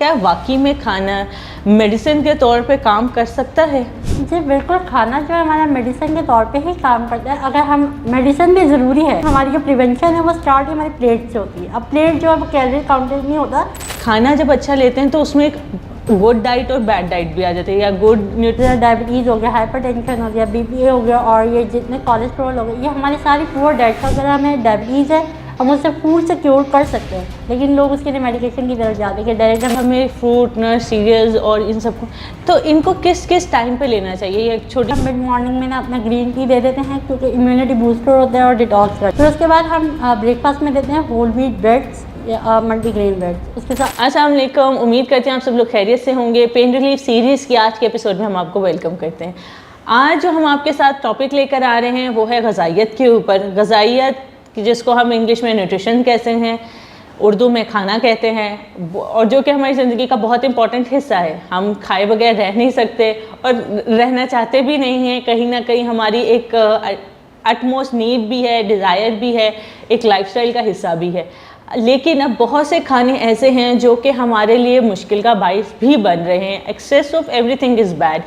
क्या वाकई में खाना मेडिसिन के तौर पे काम कर सकता है? जी बिल्कुल, खाना जो है हमारा मेडिसिन के तौर पे ही काम करता है। अगर हम मेडिसिन भी ज़रूरी है, हमारी जो प्रिवेंशन है वो स्टार्ट ही हमारी प्लेट से होती है। अब प्लेट जो है वो कैलोरी काउंटेड नहीं होता। खाना जब अच्छा लेते हैं तो उसमें एक गुड डाइट और बैड डाइट भी आ जाती है, या गुड न्यूट्रिशन। डायबिटीज़ हो गया, हाइपरटेंशन हो गया, बीपी हो गया, और ये जितने कोलेस्ट्रॉल हो गए, ये हमारी सारी पुअर डाइट का। अगर हमें डायबिटीज़ है हम उससे फूड से क्योर कर सकते हैं, लेकिन लोग उसके लिए मेडिकेशन की तरफ जाते हैं कि डायरेक्ट हमें फ्रूट नट्स सीरियल्स और इन सबको, तो इनको किस किस टाइम पे लेना चाहिए? ये एक छोटी मिड मॉर्निंग में ना अपना ग्रीन टी दे देते हैं क्योंकि इम्यूनिटी बूस्टर होता है और डिटॉक्स करता है। फिर उसके बाद हम ब्रेकफास्ट में देते हैं होल व्हीट ब्रेड्स या मल्टीग्रेन ब्रेड्स। उसके साथ अस्सलाम वालेकुम, उम्मीद करते हैं आप सब लोग खैरियत से होंगे। पेन रिलीफ सीरीज़ की आज के एपिसोड में हम आपको वेलकम करते हैं। आज जो हम आपके साथ टॉपिक लेकर आ रहे हैं वो है ग़िज़ाइयत के ऊपर। ग़िज़ाइयत जिसको हम इंग्लिश में न्यूट्रिशन कहते हैं, उर्दू में खाना कहते हैं, और जो कि हमारी ज़िंदगी का बहुत इंपॉर्टेंट हिस्सा है। हम खाए बगैर रह नहीं सकते और रहना चाहते भी नहीं हैं। कहीं ना कहीं हमारी एक अटमोस्ट नीड भी है, डिज़ायर भी है, एक लाइफस्टाइल का हिस्सा भी है। लेकिन अब बहुत से खाने ऐसे हैं जो कि हमारे लिए मुश्किल का बाइस भी बन रहे हैं। Excess of everything is bad.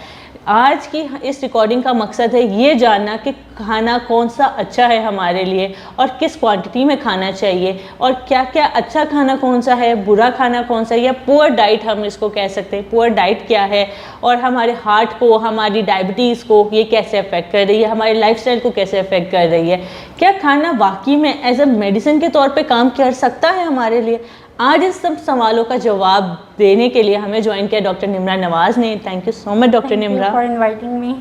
आज की इस रिकॉर्डिंग का मकसद है ये जानना कि खाना कौन सा अच्छा है हमारे लिए और किस क्वांटिटी में खाना चाहिए, और क्या क्या अच्छा खाना कौन सा है, बुरा खाना कौन सा है, या पुअर डाइट हम इसको कह सकते हैं। पुअर डाइट क्या है और हमारे हार्ट को, हमारी डायबिटीज़ को ये कैसे अफेक्ट कर रही है, हमारे लाइफस्टाइल को कैसे अफेक्ट कर रही है। क्या खाना वाकई में एज अ मेडिसिन के तौर पे काम कर सकता है हमारे लिए? आज इस सब सवालों का जवाब देने के लिए हमें ज्वाइन किया डॉक्टर निम्रा नवाज़ ने। Thank you so much doctor Nimra for inviting me.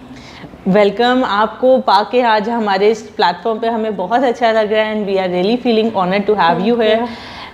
Welcome. आपको पाके आज हमारे इस प्लेटफॉर्म पे हमें बहुत अच्छा लग रहा है and we are really feeling honoured to have you here.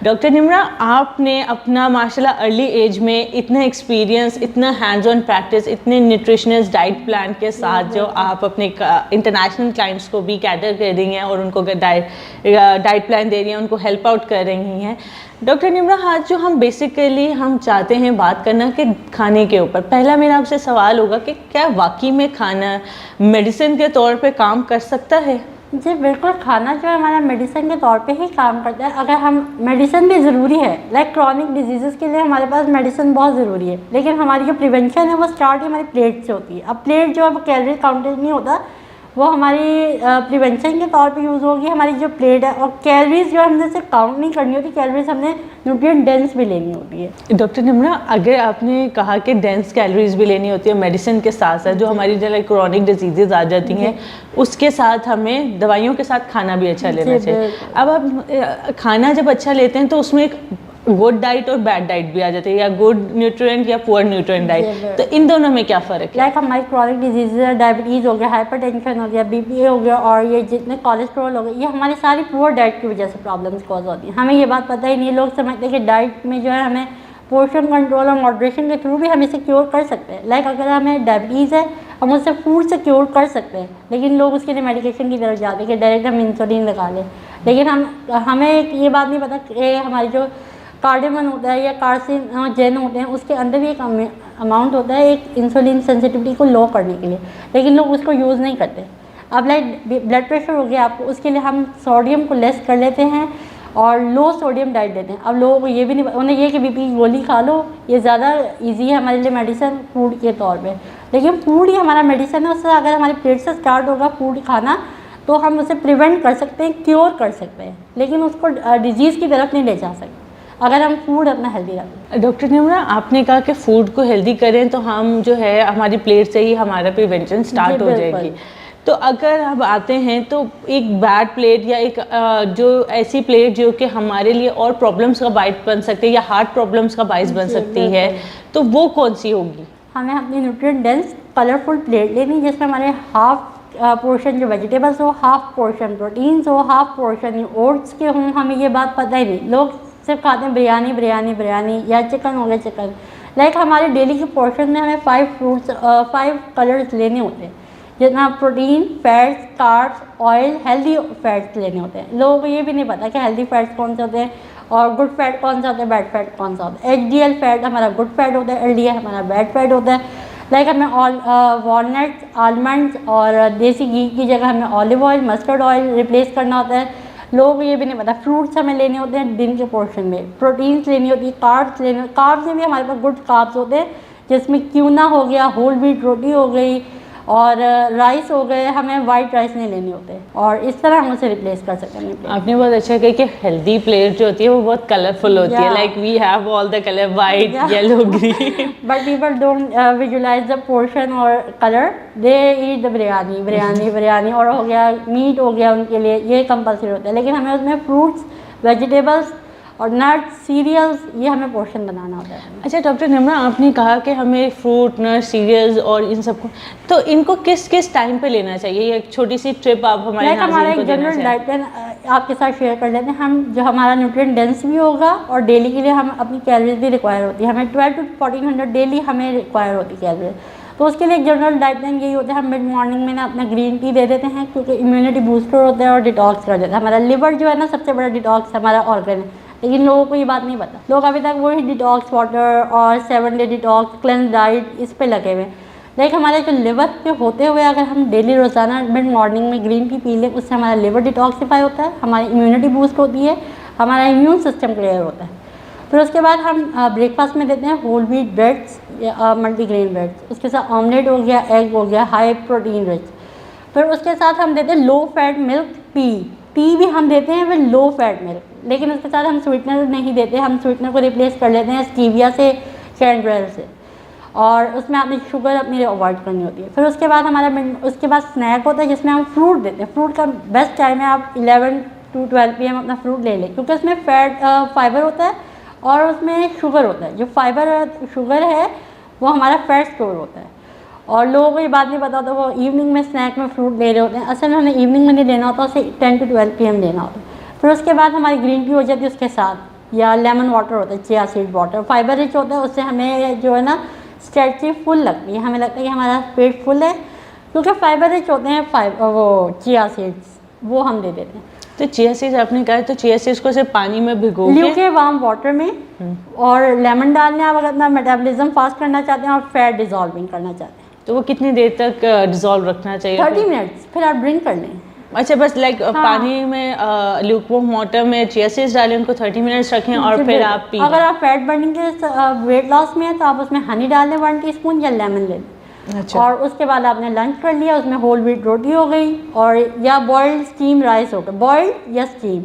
Doctor Nimra, आपने अपना माशाल्लाह अर्ली एज में इतना एक्सपीरियंस, इतना हैंड्स ऑन प्रैक्टिस, इतने न्यूट्रिशनिस्ट डाइट प्लान के साथ जो आप अपने इंटरनेशनल क्लाइंट्स को भी कैटर कर रही हैं और उनको डाइट प्लान दे रही हैं, उनको हेल्प आउट कर रही हैं। डॉक्टर निम्रा, आज जो हम बेसिकली हम चाहते हैं बात करना कि खाने के ऊपर, पहला मेरा आपसे सवाल होगा कि क्या वाकई में खाना मेडिसिन के तौर पे काम कर सकता है? जी बिल्कुल, खाना जो है हमारा मेडिसिन के तौर पे ही काम करता है। अगर हम मेडिसिन भी ज़रूरी है, लाइक क्रॉनिक डिजीज़ के लिए हमारे पास मेडिसिन बहुत ज़रूरी है, लेकिन हमारी जो प्रिवेंशन है वो स्टार्ट ही हमारी प्लेट से होती है। अब प्लेट जो है वो कैलोरी काउंटेड नहीं होता, वो हमारी प्रिवेंशन के तौर पे यूज़ होगी हमारी जो प्लेट है। और कैलोरीज जो हमने सिर्फ काउंट नहीं करनी होती, कैलोरीज हमने न्यूट्रिएंट डेंस भी लेनी होती है। डॉक्टर निम्रा, अगर आपने कहा कि डेंस कैलोरीज भी लेनी होती है मेडिसिन के साथ साथ, जो हमारी जो क्रॉनिक डिजीजेज आ जाती हैं उसके साथ हमें दवाइयों के साथ खाना भी अच्छा लेना चाहिए। अब आप खाना जब अच्छा लेते हैं तो उसमें एक गुड डाइट और बैड डाइट भी आ जाती है, या गुड न्यूट्रिएंट या पुअर न्यूट्रिएंट डाइट, तो इन दोनों में क्या फ़र्क है? लाइक हमारी क्रॉनिक डिजीज़ है, डायबिटीज़ हो गया, हाइपरटेंशन हो गया, बीपी हो गया, और ये जितने कोलेस्ट्रॉल हो गए, ये हमारी सारी पुअर डाइट की वजह से प्रॉब्लम्स कॉज होती हैं। हमें ये बात पता ही नहीं। लोग समझते हैं कि डाइट में जो है हमें पोर्शन कंट्रोल और मॉडरेशन के थ्रू भी हम इसे क्योर कर सकते हैं। लाइक अगर हमें डायबिटीज़ है हम उससे फूड से क्योर कर सकते हैं, लेकिन लोग उसके लिए मेडिकेशन की तरफ जाते हैं कि डायरेक्ट हम इंसुलिन लगा लें। लेकिन हमें ये बात नहीं पता कि हमारी जो कार्डेमन होता है या कार्सिनोजेन होते हैं, उसके अंदर भी एक अमाउंट होता है एक इंसुलिन सेंसिटिविटी को लो करने के लिए, लेकिन लोग उसको यूज़ नहीं करते। अब लाइक ब्लड प्रेशर हो गया आपको, उसके लिए हम सोडियम को लेस कर लेते हैं और लो सोडियम डाइट देते हैं। अब लोगों को ये भी नहीं, उन्हें ये कि बीपी की गोली खा लो, ये ज़्यादा ईजी है हमारे लिए मेडिसिन फूड के तौर पर। लेकिन फूड ही हमारा मेडिसिन है। उससे अगर हमारी प्लेट से स्टार्ट होगा फूड खाना तो हम उसे प्रिवेंट कर सकते हैं, क्योर कर सकते हैं, लेकिन उसको डिजीज़ की तरफ नहीं ले जा सकते अगर हम फूड अपना हेल्दी रखें। डॉक्टर निम्रा, आपने कहा कि फूड को हेल्दी करें तो हम जो है हमारी प्लेट से ही हमारा प्रिवेंशन स्टार्ट हो जाएगी। तो अगर हम आते हैं तो एक बैड प्लेट या एक जो ऐसी प्लेट जो कि हमारे लिए और प्रॉब्लम्स का बाइस बन सकती है या हार्ट प्रॉब्लम्स का बाइस बन सकती है, तो वो कौन सी होगी? हमें अपनी न्यूट्रिएंट डेंस कलरफुल प्लेट लेनी, जिसमें हमारे हाफ पोर्शन जो वेजिटेबल्स हो, हाफ पोर्शन प्रोटीन्स हो, हाफ पोर्शन ओट्स के हों। हमें ये बात पता ही नहीं, लोग सिर्फ खाते हैं बिरयानी बिरयानी बिरयानी, या चिकन हो गया चिकन। लाइक हमारे डेली के पोर्शन में हमें 5 कलर्स लेने होते हैं, जितना protein, fats, carbs, oil, healthy fats लेने होते हैं। लोगों को ये भी नहीं पता कि हेल्दी फैट्स कौन से होते हैं और गुड फैट कौन सा होता है, बैड फैट कौन सा होता है। HDL फैट हमारा गुड फैट होता है, LDL हमारा बैड फैट होता है। लाइक हमें वॉलनट्स, आलमंड्स और देसी घी की जगह हमें olive oil, mustard oil replace करना होता है। लोगों को ये भी नहीं पता, फ्रूट्स हमें लेने होते हैं दिन के पोर्शन में, प्रोटीन्स लेनी होती है, कार्ब्स लेने, कार्ब्स में भी हमारे पास गुड कार्ब्स होते हैं जिसमें क्यूना हो गया, होल व्हीट रोटी हो गई और राइस हो गए, हमें वाइट राइस नहीं लेने होते और इस तरह हम उसे रिप्लेस कर सकते हैं। आपने बहुत अच्छा कहा कि हेल्दी प्लेट जो होती है वो बहुत कलरफुल होती है, like we have all the colour white, yellow, green, but people don't visualise the portion और colour, they eat the biryani biryani biryani और हो गया मीट हो गया, उनके लिए ये कंपल्सरी होता है, लेकिन हमें उसमें फ्रूट्स, वेजिटेबल्स और नट्स, सीरियल्स, ये हमें पोर्शन बनाना होता है। अच्छा डॉक्टर निम्रा, आपने कहा कि हमें फ्रूट, नट्स, सीरियल्स और इन सबको, तो इनको किस किस टाइम पे लेना चाहिए? ये एक छोटी सी ट्रिप आप हमारे हमारा एक जनरल डाइट प्लान आपके साथ शेयर कर लेते हैं हम, जो हमारा न्यूट्रिएंट डेंस भी होगा और डेली के लिए हम अपनी कैलोरीज भी रिक्वायर होती है, हमें 12 to 1400 डेली हमें रिक्वायर होती है कैलोरी। तो उसके लिए एक जनरल डाइट प्लान यही होता है, हम मिड मॉर्निंग में ना अपना ग्रीन टी दे देते हैं क्योंकि इम्यूनिटी बूस्टर होता है और डिटॉक्स कर देता है। हमारा लिवर जो है ना सबसे बड़ा डिटॉक्स हमारा ऑर्गन है, लेकिन लोगों को ये बात नहीं पता, लोग अभी तक वही डिटॉक्स वाटर और 7 डे डिटॉक्स क्लेंस डाइट इस पे लगे हुए। लेकिन हमारे जो लिवर पे होते हुए अगर हम डेली रोज़ाना मिड मॉर्निंग में ग्रीन टी पी लें, उससे हमारा लिवर डिटॉक्सीफाई होता है, हमारी इम्यूनिटी बूस्ट होती है, हमारा इम्यून सिस्टम क्लियर होता है। फिर उसके बाद हम ब्रेकफास्ट में देते हैं होल व्हीट ब्रेड्स या मल्टीग्रेन ब्रेड्स, उसके साथ ऑमलेट हो गया, एग हो गया, हाई प्रोटीन रिच। फिर उसके साथ हम देते हैं लो फैट मिल्क टी भी हम देते हैं फिर लो फैट मिल्क, लेकिन उसके साथ हम स्वीटनर नहीं देते, हम स्वीटनर को रिप्लेस कर लेते हैं स्टीविया से, कैंड्रेल से, और उसमें आपने शुगर अपनी अवॉइड करनी होती है। फिर उसके बाद उसके बाद स्नैक होता है जिसमें हम फ्रूट देते हैं। फ्रूट का बेस्ट टाइम है आप 11 to 12 PM अपना फ्रूट ले लें क्योंकि उसमें फाइबर होता है और उसमें शुगर होता है। जो शुगर है वो हमारा फैट स्टोर होता है और लोगों को ये बात नहीं पता होता, वो इवनिंग में स्नैक में फ्रूट ले रहे होते हैं, असल में हमें इवनिंग में नहीं लेना होता, उसे 10 to 12 PM लेना होता है। फिर उसके बाद हमारी ग्रीन टी हो जाती है उसके साथ, या लेमन वाटर होता है, chia seed water, fibre rich होता है, उससे हमें जो है ना स्ट्रेची फुल लगती है, हमें लगता है कि हमारा पेट फुल है क्योंकि फाइबर रिच होते हैं वो चिया सीड्स, वो हम दे देते हैं। तो चिया सीड्स आपने कहा, तो चिया सीड्स को सिर्फ पानी में भिगो के वार्म वाटर में और लेमन डालने, आप अगर अपना मेटाबॉलिज्म फास्ट करना चाहते हैं और फैट डिजॉल्विंग करना चाहते हैं तो वो कितनी देर तक डिजॉल्व रखना चाहिए? 30 मिनट्स, फिर आप ड्रिंक कर लें। अच्छा, बस लाइक पानी में ल्यूकवार्म वाटर में चिया सीड्स डालें, उनको 30 मिनट्स रखें और फिर आप पी। अगर आप फैट बर्निंग के वेट लॉस में है तो आप उसमें हनी डाल लें 1 टीस्पून या लेमन ले लें। अच्छा। और उसके बाद आपने लंच कर लिया, उसमें होल व्हीट रोटी हो गई और या बॉइल्ड स्टीम राइस हो गया, बॉइल्ड या स्टीम।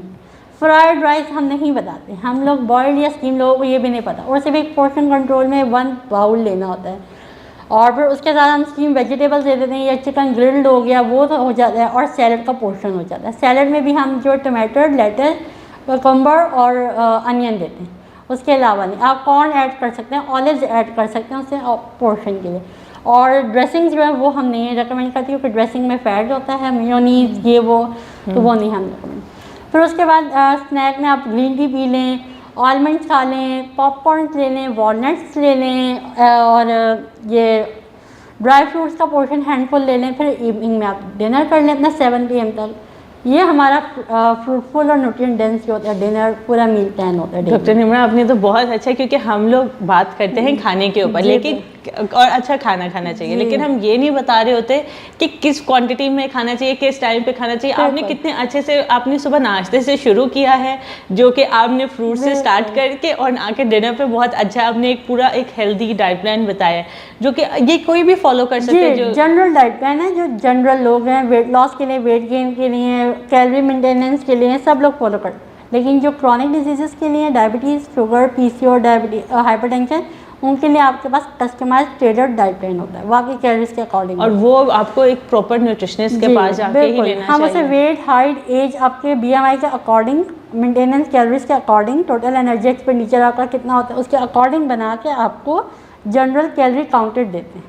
फ्राइड राइस हम नहीं बताते, हम लोग बॉइल्ड या स्टीम, लोगों को ये भी नहीं पता, और सिर्फ एक पोर्शन कंट्रोल में 1 बाउल लेना होता है। और फिर उसके साथ हम स्टीम वेजिटेबल्स दे देते हैं, या चिकन ग्रिल्ड हो गया वो तो हो जाता है, और सैलड का पोर्शन हो जाता है। सैलड में भी हम जो टमाटर, लेटस, ककम्बर और अनियन देते हैं, उसके अलावा नहीं। आप कॉर्न ऐड कर सकते हैं, ऑलिव्स ऐड कर सकते हैं उससे पोर्शन के लिए। और ड्रेसिंग जो है वो हम नहीं रिकमेंड करती क्योंकि ड्रेसिंग में फ़ैट होता है, मेयोनीज ये वो, तो वो नहीं हम रिकमेंड। फिर उसके बाद स्नैक में आप ग्रीन टी पी लें, आलमंड्स खा लें, पॉपकॉर्न ले लें, वॉलनट्स ले लें और ये ड्राई फ्रूट्स का पोर्शन हैंडफुल ले लें। फिर इवनिंग में आप डिनर कर लें अपना 7 PM तक। ये हमारा फ्रूटफुल और न्यूट्रिएंट डेंस जो होता है डिनर, पूरा मील प्लान होता है। डॉक्टर निम्रा, आपने तो बहुत अच्छा, क्योंकि हम लोग बात करते हैं खाने के ऊपर, लेकिन और अच्छा खाना खाना चाहिए, लेकिन हम ये नहीं बता रहे होते कि किस क्वांटिटी में खाना चाहिए, किस टाइम पे खाना चाहिए। आपने कितने अच्छे से, आपने सुबह नाश्ते से शुरू किया है, जो कि आपने फ्रूट से स्टार्ट करके और आके डिनर पे बहुत अच्छा आपने एक पूरा एक हेल्दी डाइट प्लान बताया, जो कि ये कोई भी फॉलो कर सकते हैं। जो जनरल डाइट प्लान है, जो जनरल लोग हैं वेट लॉस के लिए, वेट गेन के लिए, कैलोरी मेंटेनेंस के लिए, सब लोग फॉलो कर। लेकिन जो क्रॉनिक डिजीज़ के लिए, diabetes, sugar, PCOS, diabetes, hypertension, उनके लिए आपके पास कस्टमाइज्ड टेलर्ड डाइट प्लान होता है, वो आपकी कैलोरीज के अकॉर्डिंग, और वो आपको एक प्रॉपर न्यूट्रिशनिस्ट के पास जाके ही लेना चाहिए। हम उसे वेट, हाइट, एज, आपके BMI के अकॉर्डिंग, मेंटेनेंस कैलोरीज के अकॉर्डिंग, टोटल एनर्जी एक्सपेंडिचर आपका कितना होता है उसके अकॉर्डिंग बना के आपको जनरल कैलोरी काउंटेड देते हैं।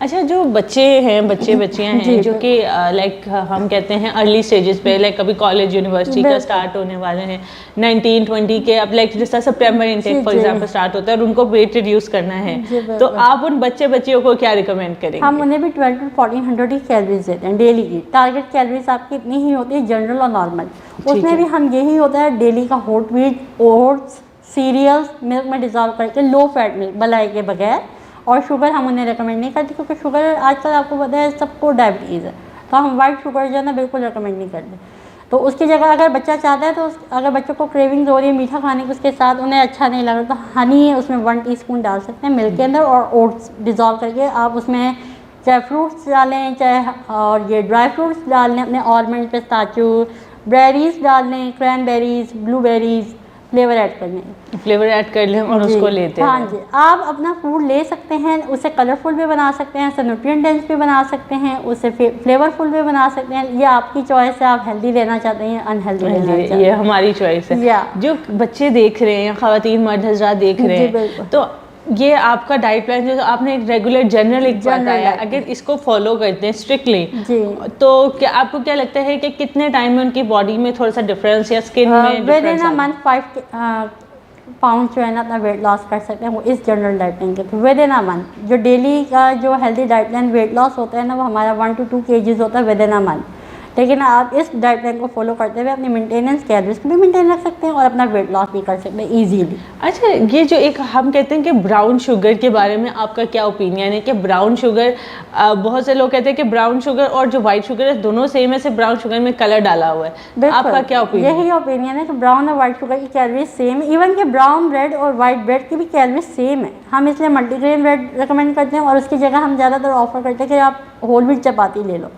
अच्छा, जो बच्चे हैं, बच्चियां हैं जो कि लाइक हम कहते हैं अर्ली स्टेजेस पे, लाइक अभी कॉलेज यूनिवर्सिटी का स्टार्ट होने वाले हैं 19-20 के, अब लाइक जैसा सितंबर इनटेक फॉर एग्जांपल स्टार्ट होता है और उनको वेट रिड्यूस करना है, तो आप उन बच्चियों को क्या रिकमेंड करेंगे? हम उन्हें भी 12 to 1400 ही कैलोरीज देते हैं डेली की। टारगेट कैलोरीज आपकी इतनी ही होती है जनरल और नॉर्मल, उसमें भी हम यही होता है डेली का होट व्हीट, ओट्स, सीरियल्स मिल्क में डिजॉल्व करके, लो फैट मिल्क मलाई के बगैर। और शुगर हम उन्हें रिकमेंड नहीं करते क्योंकि शुगर आजकल आपको पता है सबको डायबिटीज़ है, तो हम वाइट शुगर जो है ना बिल्कुल रिकमेंड नहीं करते। तो उसकी जगह अगर बच्चा चाहता है तो अगर बच्चों को क्रेविंग हो रही है मीठा खाने की, उसके साथ उन्हें अच्छा नहीं लग रहा तो हनी उसमें 1 टीस्पून डाल सकते हैं मिल्क के अंदर, और ओट्स डिज़ोल्व करके आप उसमें चाहे फ्रूट्स डालें चाहे और ये ड्राई फ्रूट्स डाल लें अपने, आलमंड, पिस्ताचू, बेरीज डाल लें, क्रैनबेरीज, ब्लूबेरीज, फ्लेवर ऐड कर लें, फ्लेवर ऐड कर लें और उसको लेते हैं। हाँ जी, आप अपना फूड ले सकते हैं, उसे कलरफुल भी बना सकते हैं, उसे न्यूट्रिएंट डेंस भी बना सकते हैं, उसे फ्लेवरफुल भी बना सकते हैं। ये आपकी चॉइस है, आप हेल्दी लेना चाहते हैं या अनहेल्दी लेना चाहते हैं, ये हमारी चॉइस है। जो बच्चे देख रहे हैं, खवातीन मर्द हजरात देख रहे हैं, तो ये आपका डाइट प्लान जो आपने एक रेगुलर जनरल एक बताया, अगर इसको फॉलो करते हैं स्ट्रिक्टली तो क्या आपको क्या लगता है कि कितने टाइम में उनकी बॉडी में थोड़ा सा डिफरेंस या स्किन में difference with in a month 5 pound जो है ना अपना वेट लॉस कर सकते हैं वो इस जनरल डाइट प्लान के through with in a month. जो डेली का जो healthy diet plan weight loss होता है ना वो हमारा 1 to 2 kgs होता है विद इन अ मंथ, लेकिन आप इस डाइट प्लान को फॉलो करते हुए अपनी मेंटेनेंस कैलोरीज को भी मेंटेन रख सकते हैं और अपना वेट लॉस भी कर सकते हैं इजीली। अच्छा, ये जो एक हम कहते हैं कि ब्राउन शुगर के बारे में आपका क्या ओपिनियन है कि ब्राउन शुगर, बहुत से लोग कहते हैं कि ब्राउन शुगर और जो वाइट शुगर है दोनों सेम है, सिर्फ ब्राउन शुगर में कलर डाला हुआ है, आपका क्या ओपिनियन? यही ओपिनियन है कि ब्राउन और वाइट शुगर की कैलोरीज सेम है, इवन कि ब्राउन ब्रेड और वाइट ब्रेड की भी कैलोरीज सेम है। हम इसलिए मल्टीग्रेन ब्रेड रिकमेंड करते हैं और उसकी जगह हम ज़्यादातर ऑफर करते हैं कि आप होल व्हीट चपाती ले लो,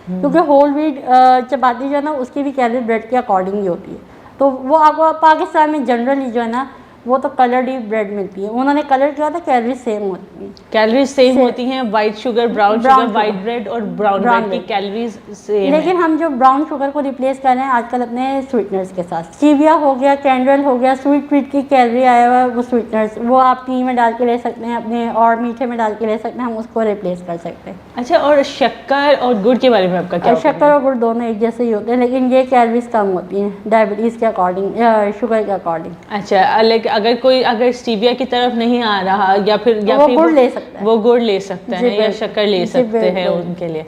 क्योंकि होल व्हीट चपाती जो है ना उसकी भी कैलोरी ब्रेड के अकॉर्डिंग ही होती है। तो वो आपको पाकिस्तान में जनरली जो है ना वो तो कलर्ड ही ब्रेड मिलती है, उन्होंने कलर किया था, कैलोरी सेम होती है, कैलोरीज सेम होती हैं, white sugar, brown sugar, white bread और ब्राउन ब्रेड की कैलोरीज सेम। लेकिन हम जो ब्राउन शुगर को रिप्लेस कर रहे हैं आजकल अपने स्वीटनर्स के साथ, स्टीविया हो गया, कैंडल हो गया, स्वीट ट्रीट की कैलोरी आया हुआ है वो स्वीटनर्स, वो आप टी में डाल के ले सकते हैं अपने और मीठे में डाल के ले सकते हैं, हम उसको रिप्लेस कर सकते हैं। अच्छा, और शक्कर और गुड़ के बारे में आपका क्या? शक्कर और गुड़ दोनों एक जैसे ही होते हैं, लेकिन ये कैलोरीज कम होती हैं डायबिटीज़ के अकॉर्डिंग या शुगर के अकॉर्डिंग। अच्छा, लेकिन अगर स्टीविया की तरफ नहीं आ रहा या फिर वो गुड़ ले सकता है, वो गुड़ ले सकते हैं या शक्कर ले सकते हैं उनके लिए।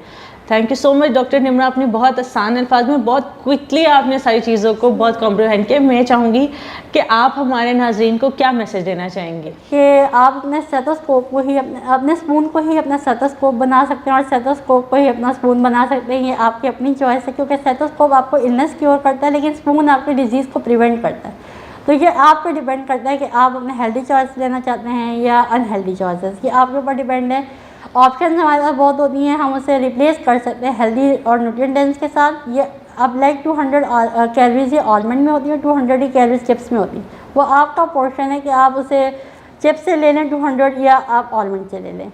Thank you so much doctor Nimra, आपने बहुत आसान अल्फाज में बहुत क्विकली आपने सारी चीज़ों को बहुत कॉम्प्रिहेंड किया। मैं चाहूँगी कि आप हमारे नाज़रीन को क्या मैसेज देना चाहेंगे? कि आप अपने स्टेथोस्कोप को ही अपने स्पून को ही अपना स्टेथोस्कोप बना सकते हैं और स्टेथोस्कोप को ही अपना स्पून बना सकते हैं। ये आपकी अपनी चॉइस है, क्योंकि स्टेथोस्कोप आपको इलनेस क्योर करता है लेकिन स्पून आपकी डिजीज़ को प्रिवेंट करता है। तो ये आप पे डिपेंड करता है कि आप अपने हेल्दी चॉइस लेना चाहते हैं या अनहेल्दी चॉइसेस, ये आपके ऊपर डिपेंड है। ऑप्शन हमारे पास बहुत होती हैं, हम उसे रिप्लेस कर सकते हैं हेल्दी और न्यूट्रिएंट डेंस के साथ। ये अब लाइक 200 कैलोरीज ये आलमंड में होती है, 200 ही कैलोरीज चिप्स में होती है। वो आपका पोर्शन है कि आप उसे चिप्स से ले लें 200 या आप आलमंड से ले लें।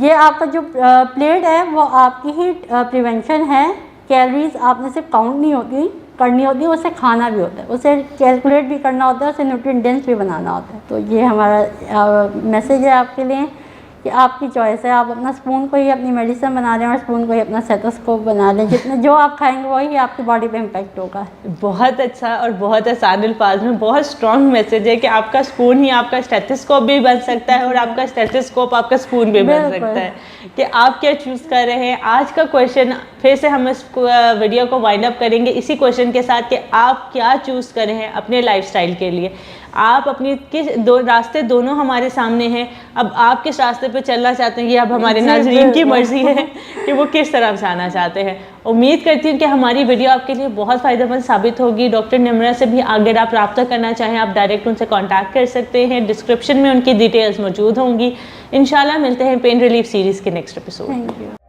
ये आपका जो प्लेट है वो आपकी ही प्रिवेंशन है। कैलोरीज आपने सिर्फ काउंट नहीं करनी होती है, उसे खाना भी होता है, उसे कैलकुलेट भी करना होता है, उसे न्यूट्रिएंट डेंस भी बनाना होता है। तो ये हमारा मैसेज है आपके लिए कि आपकी चॉइस है, आप अपना स्पून को ही अपनी मेडिसिन बना लें और स्पून को ही अपना स्टेथोस्कोप बना लें। जितने जो आप खाएंगे वही आपकी बॉडी पे इम्पैक्ट होगा। बहुत अच्छा और बहुत आसान अल्फाज में बहुत स्ट्रॉन्ग मैसेज है कि आपका स्पून ही आपका स्टेथोस्कोप भी बन सकता है और आपका स्टेथोस्कोप आपका स्पून भी बन सकता है, कि आप क्या चूज़ कर रहे हैं। आज का क्वेश्चन फिर से हम इस वीडियो को वाइंड अप करेंगे इसी क्वेश्चन के साथ कि आप क्या चूज़ कर रहे हैं अपने लाइफस्टाइल के लिए। आप अपनी किस दो रास्ते दोनों हमारे सामने हैं, अब आप किस रास्ते पे चलना चाहते हैं ये अब हमारे नाज़रीन की मर्ज़ी है कि वो किस तरफ जाना चाहते हैं। उम्मीद करती हूँ कि हमारी वीडियो आपके लिए बहुत फ़ायदेमंद साबित होगी। डॉक्टर निम्रा से भी अगर आप रब्ता करना चाहें आप डायरेक्ट उनसे कॉन्टैक्ट कर सकते हैं, डिस्क्रिप्शन में उनकी डिटेल्स मौजूद होंगी। इंशाल्लाह मिलते हैं पेन रिलीफ सीरीज़ के नेक्स्ट एपिसोड।